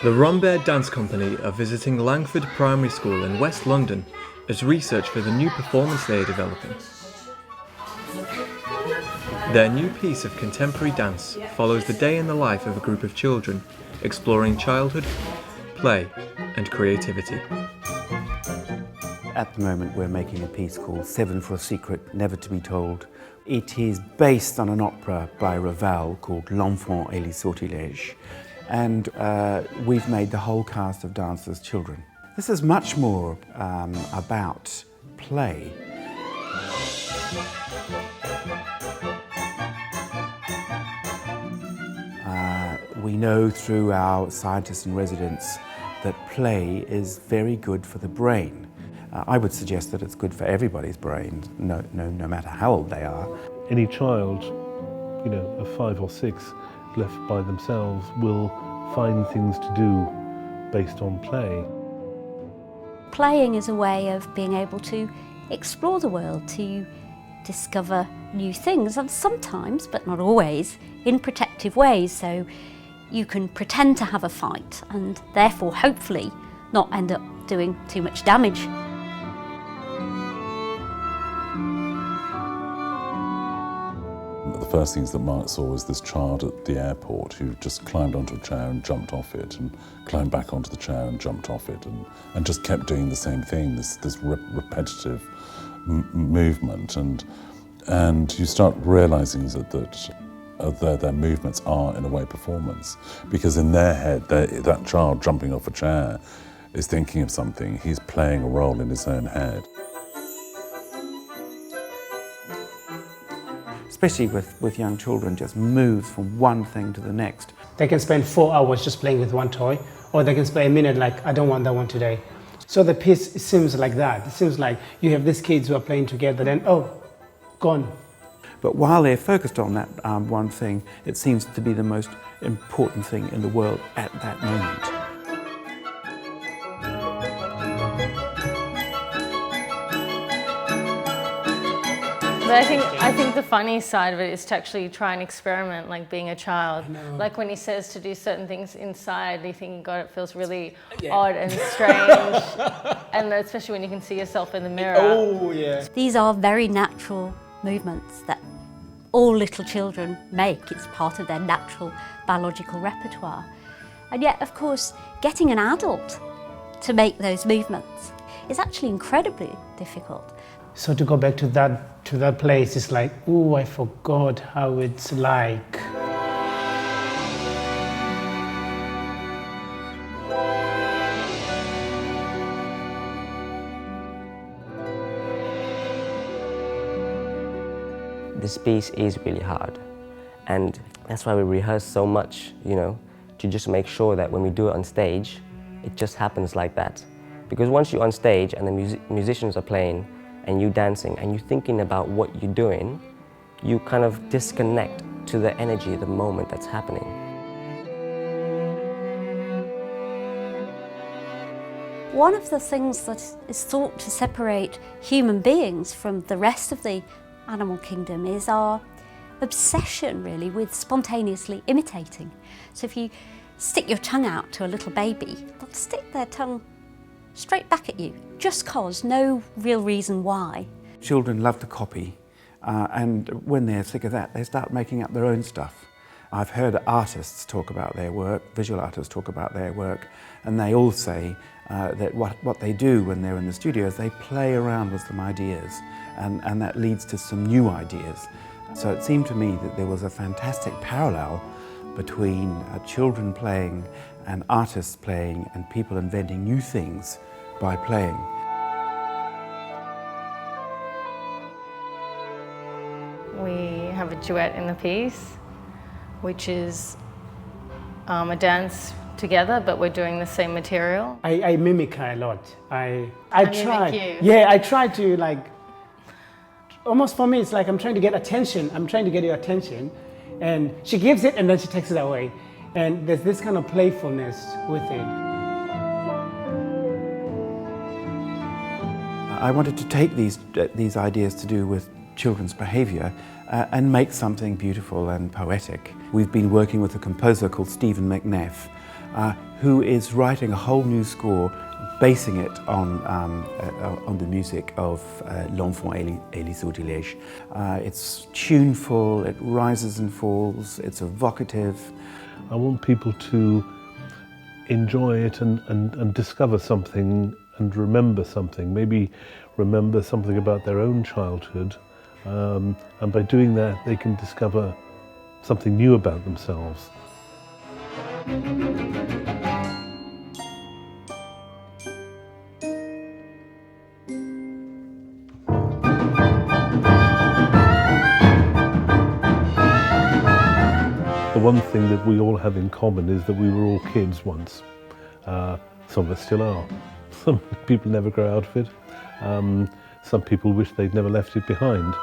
The Rambert Dance Company are visiting Langford Primary School in West London as research for the new performance they are developing. Their new piece of contemporary dance follows the day in the life of a group of children, exploring childhood, play, and creativity. At the moment we're making a piece called Seven for a Secret, Never to be Told. It is based on an opera by Ravel called L'Enfant et le Sortilège. And we've made the whole cast of dancers children. This is much more about play. We know through our scientists in residence that play is very good for the brain. I would suggest that it's good for everybody's brain, no matter how old they are. Any child, of 5 or 6, left by themselves will find things to do based on play. Playing is a way of being able to explore the world, to discover new things, and sometimes, but not always, in protective ways. So you can pretend to have a fight and therefore hopefully not end up doing too much damage. The first things that Mark saw was this child at the airport who just climbed onto a chair and jumped off it, and climbed back onto the chair and jumped off it, and just kept doing the same thing, this repetitive movement, and you start realising that their movements are in a way performance, because in their head that child jumping off a chair is thinking of something, he's playing a role in his own head. Especially with young children, just moves from one thing to the next. They can spend 4 hours just playing with one toy, or they can spend a minute like, I don't want that one today. So the piece seems like that. It seems like you have these kids who are playing together, then, oh, gone. But while they're focused on that one thing, it seems to be the most important thing in the world at that moment. But I think the funny side of it is to actually try and experiment, like being a child. Like when he says to do certain things inside, you think, God, it feels really odd and strange. And especially when you can see yourself in the mirror. Oh, yeah. These are very natural movements that all little children make. It's part of their natural biological repertoire. And yet, of course, getting an adult to make those movements is actually incredibly difficult. So to go back to that place, it's like, oh, I forgot how it's like. This piece is really hard, and that's why we rehearse so much, to just make sure that when we do it on stage, it just happens like that. Because once you're on stage and the musicians are playing, and you dancing, and you thinking about what you're doing, you kind of disconnect to the energy of the moment that's happening. One of the things that is thought to separate human beings from the rest of the animal kingdom is our obsession, really, with spontaneously imitating. So if you stick your tongue out to a little baby, they'll stick their tongue straight back at you, just cause, no real reason why. Children love to copy, and when they're sick of that, they start making up their own stuff. I've heard artists talk about their work, visual artists talk about their work, and they all say that what they do when they're in the studio is they play around with some ideas, and that leads to some new ideas. So it seemed to me that there was a fantastic parallel between children playing and artists playing and people inventing new things by playing. We have a duet in the piece, which is a dance together, but we're doing the same material. I mimic her a lot. I try. Mimic you. Yeah, I try to, like, almost for me, it's like I'm trying to get attention. I'm trying to get your attention. And she gives it and then she takes it away. And there's this kind of playfulness with it. I wanted to take these ideas to do with children's behaviour and make something beautiful and poetic. We've been working with a composer called McNeff, who is writing a whole new score, basing it on the music of L'Enfant et les Sortilèges. It's tuneful, it rises and falls, it's evocative. I want people to enjoy it and discover something and remember something, maybe remember something about their own childhood, and by doing that they can discover something new about themselves. The one thing that we all have in common is that we were all kids once. Some of us still are. Some people never grow out of it. Some people wish they'd never left it behind.